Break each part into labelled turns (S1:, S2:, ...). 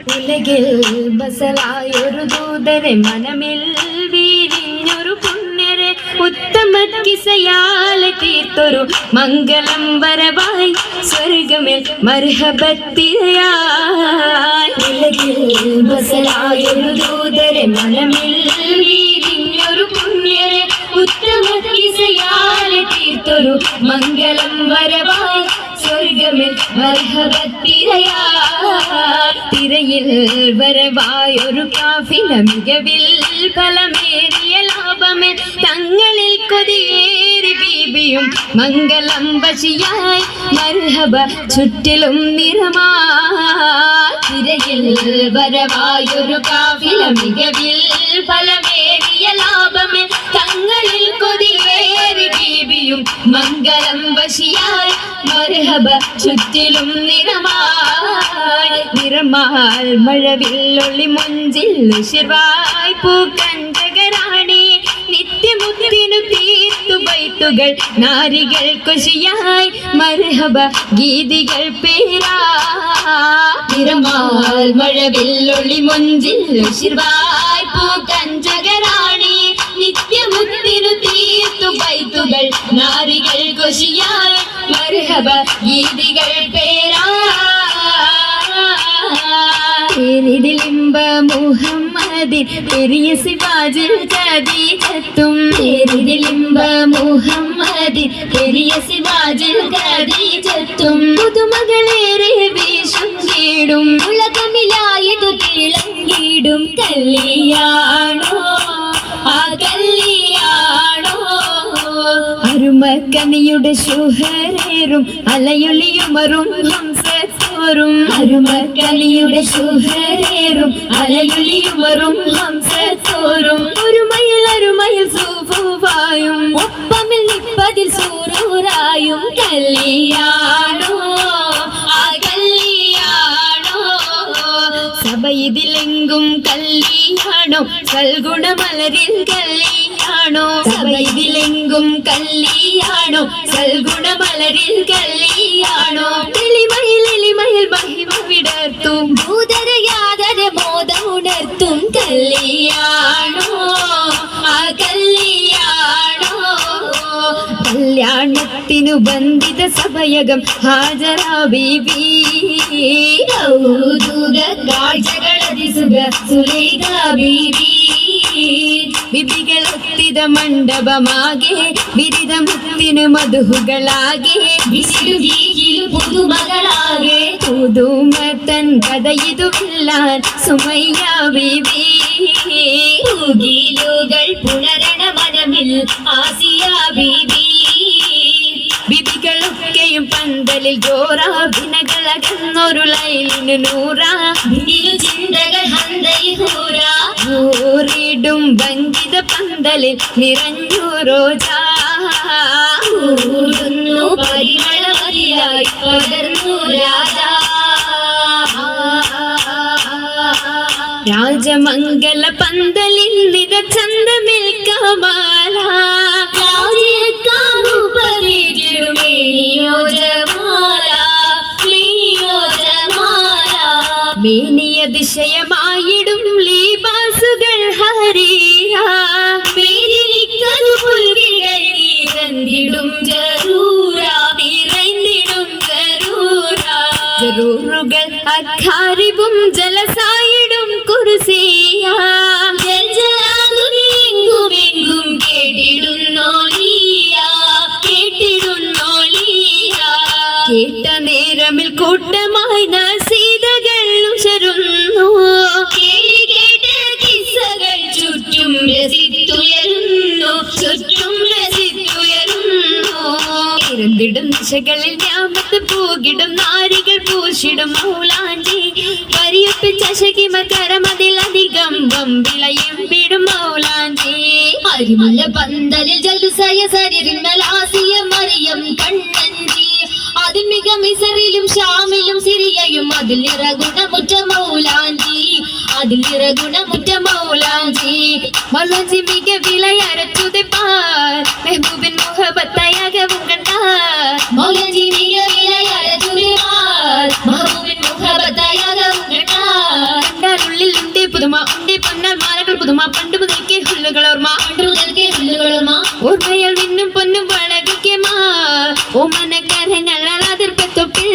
S1: ഉലകിൽ ബസലായൊരു ദൂതരെ മനമിൽ വീരിഞ്ഞൊരു പുണ്യരെ ഉത്തമ കിസയാലെ തീർത്തൊരു മംഗളം വരവായി സ്വർഗമിൽ മർഹബത്തിരയായി. ഉലകിൽ ബസലായൊരു ദൂതരെ മനമിൽ വീരിഞ്ഞൊരു പുണ്യരെ ഉത്തമ കിസയാലെ തീർത്തൊരു മംഗളം വരവായി സ്വർഗമിൽ മർഹബത്തിരയായി. തിരയിൽ വരവായൊരു കാഫില മികവിൽ ഫലമേറിയ ലാഭമേ തങ്ങളിൽ കൊതിയേറി ബീബിയും മംഗളം വശിയായി മർഹബ ചുറ്റിലും നിറമായി. തിരയിൽ വരവായൊരു കാഫില മികവിൽ ഫലമേറിയ ലാഭമേ തങ്ങളിൽ കൊതിയേറി ബീബിയും മംഗളം വശിയായി മർഹബ ചുറ്റിലും നിറമായി. നിറമാൽ മഴവില്ലൊളി മുഞ്ചിൽ ശിർവായ് പൂക്കഞ്ചകരാണി നിത്യമുത്തിനു തീർത്തു ബൈത്തുകൾ നാരികൾ കുശിയായി മർഹബ ഗീതികൾ പേരായി. നിറമാൽ മഴവില്ലൊളി മുഞ്ചിൽ ശിർവായ് പൂക്കഞ്ചകരാണി നിത്യമുത്തിനു തീർത്തു ബൈത്തുകൾ നാരികൾ കുശിയായി മർഹബ ഗീതികൾ പേരിതിലിമ്പ മുഹമ്മദിൻ പെരിയ സിവാജിൽ ഖദീജത്തും. പേരിതിലിമ്പ മുഹമ്മദിൻ പെരിയ സിവാജിൽ ഖദീജത്തും. പുതുമകളേറെ വീശും വീടും ഉലകമിലായതു തിളങ്ങിടും കല്യാണോ ആ കല്യാണോ. അരുമക്കനിയുടെ ശുഹരേറും അലയൊളിയുമറും ഹംസത്തോറും. അരുമക്കനിയുടെ ശുഹരേറും അലയൊളിയുമറും ഹംസത്തോറും. ഒരു മയിൽ സൂഫുവായും ഒപ്പമിൽ നിപ്പതിൽ സൂറൂറായും കല്യാണോ ആ കല്യാണോ. സഭയിതിലെങ്കും കല്യാണോ സൽഗുണമലരിൽ കല്യാണോ. സഭയിതിലെങ്കും കല്യാണോ സൽഗുണമലരിൽ കല്യാണോ. എളിമയിൽ മഹിമ വിടർത്തും ഭൂതരയാതര മോദമുണർത്തും കല്യാണോ ആ കല്യാണോ. കല്യാണത്തിനു ബന്ധിത സഭയകം ഹാജരാ ബീബി. കൗതുക കാഴ്ചകളതിസുഖ സുലൈഖ ബീബി. ബിബികളൊത്തിത മണ്ഡപമാകെ ബിരുദമുത്തിനു മധുഹുകളാകെ വിശിരുജീകിലു പുതുമകളാകെ പുതുമത്തൻ കഥയിതുമില്ലാൻ സുമയ്യ ബീബി. പൂകിലുകൾ പുണരണ മനമിൽ ആസിയ ബീബി. ബിബികളൊക്കെയും പന്തലിൽ ജോറാ ഭിനകളകന്നൊരു ലൈലിനു നൂറാ. ചിന്തകൾ ഹന്തയിഹൂറാ ൂറിടും ഭംഗിത പന്തലിൽ നിറഞ്ഞു റോജാ. ൂടുന്നു പരിമളമതിയായി പടർന്നു രാജാ. രാജമംഗല പന്തലിൽ നിറചന്തമിൽ കമാല. മേനിയതിശയമായിടും ലീബാസുകൾ ഹരീര. നിറഞ്ഞിടും ജറൂറുകൾ അഖാരിബും ജലസായിടും കുർസിയ. എങ്കുമെങ്കും കേട്ടിടുന്നോളിയ. കേട്ട നേരമിൽ കൂട്ടമായി നസീതകൾ ഉശരുന്നു. കേട്ട കിസ്സകൾ ചുറ്റും രസിത്തുയരുന്നു. ഇരന്നിടും ദിശകളിൽ ഞാമത്ത് പൂകിടും നാരികൾ പൂശിടും മൗലാഞ്ചി. വരിയൊപ്പിച്ച ശകിമ കരമതിലധികം വമ്പിളയും വിടും മൗലാഞ്ചി. അരിമല പന്തലിൽ ജലുസയ സരിമലാസിയ മറിയം കണ്ണഞ്ചി. അതിൽ മിക മിസറിലും ഷാമിലും സിറിയയും അതിൽ നിറഗുണമുറ്റ മൗലാഞ്ചി. അതിൽ നിറഗുണമുറ്റ മൗലാഞ്ചി. മൗലാഞ്ചി മിക വിലയരച്ചുതെപ്പാർ മെഹബൂബിൻ മുഹബത്തയകവും കണ്ടാർ. മൗലാഞ്ചി മിക വിലയരച്ചുതെപ്പാർ മെഹബൂബിൻ മുഹബത്തയകവും കണ്ടാർ. ഓർമ്മയാൽ നിന്നും പൊന്നും വളകിക്കുമാ ഓമനക്കരങ്ങൾ അതിർപ്പത്തൊപ്പിൽ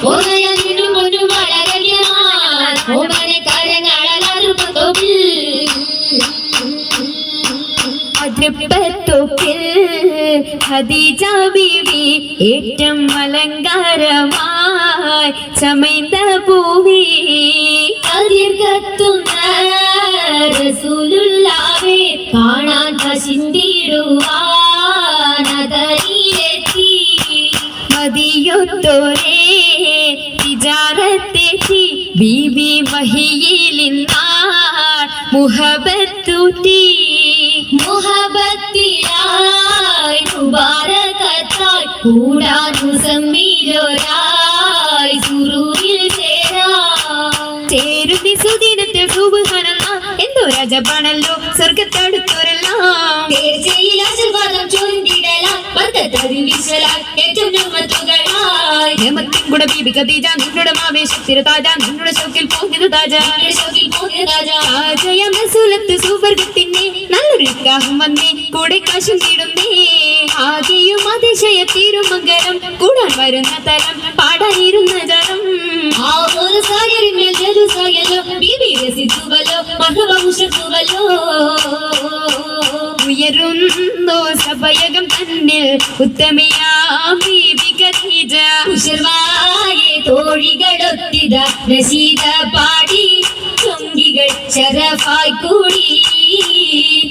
S1: ഓർമ്മയാൽ നിന്നും പൊന്നും വളകിക്കുമാ ഓമനക്കരങ്ങൾ അതിർപ്പത്തൊപ്പിൽ അതിർപ്പത്തൊപ്പിൽ ഖദീജ ബീവി ഏറ്റം അലങ്കാരമായി ചമൈന്ത പൂവി അതിർക്കത്തുന്ന റസൂലുള്ളാഹെ കാണാൻ പശിന്തിടുവാനതയിലെത്തി മദിയൊത്തോരേ തിജാറത്തെത്തി ബീബി മഹിയിലിന്നാൾ മുഹബത്തൂറ്റി മുഹബത്തിലായി മുബാരകത്തായി കൂടാൻ മുസമ്മിലോരായി സുറൂരിൽ ചേരുന്നി സുദിനത്തിൽ സുബ്ഹാനല്ലാഹ് എന്തോ രാജപാണല്ലോ സ്വർഗത്തടുത്തോരെല്ലാം തീർച്ചയിൽ ആശീർവാദം ചൊല്ലിടലാം വർദ്ധതതിൽ വിശ്വലാൽ ഏറ്റവും നമ്മത്തുകളായി നേമത്തിൻ കൂടെ ബീബി ഖദീജ നിന്നുടെ ആവേശത്തിൽ താജ നിന്നുടെ ഷൗക്കിൽ പോകിയത് താജ താജയ മസൂലത്ത് സുവർഗത്തിന്നെ നല്ലൊരു നിക്കാഹും വന്നേ കൂടെ കാശും തീടുന്നേ ആകെയും അതിശയ തിരുമംഗലം കൂടാൻ വരുന്ന തലം പാടാനിരുന്ന ജലം ആ ഒരു സാഗരിന്മേൽ ജലുസായല്ലോ ബീബി രസിച്ചുവല്ലോ മഹവംശത്തുവല്ലോ ഉയരുന്നു സഭയകം തന്നിൽ ഉത്തമയാം ബീബി ഖദീജ ഉശർവായെ തോഴികളൊത്തിത നശീദ പാടി ചൊങ്കികൾ ശരഫായി കൂടി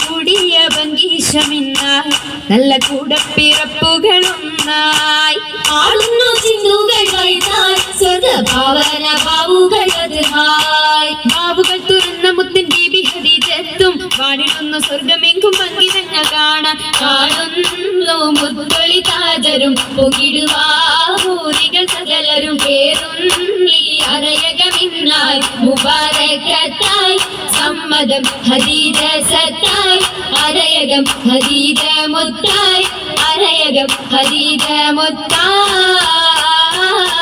S1: കൂടിയ ഭംഗീഷമിന്നായി നല്ല കൂടപ്പിറപ്പുകളൊന്നായി ആടുന്നു ചിന്തുകൾ വൈതാൽ സ്വതഭാവന ബാവുകൾ അതുമായി ബാവുകൾ തുറന്ന മുത്തിൻ ബീബി ഖദീജത്തും വാണിടുന്നു സ്വർഗമെങ്കും ഭംഗിതങ്ങൾ കാണാൻ കാണുന്നു മുത്തൊളി താജരും പൊകിടുവാഹൂരികൾ സകലരും പേരുന്നി അരയകമിന്നായി മുബാരകത്തായി സമ്മതം ഖദീജ സത്തായി അരയകം ഖദീജ മുത്തായി അരയകം ഖദീജ മുത്തായി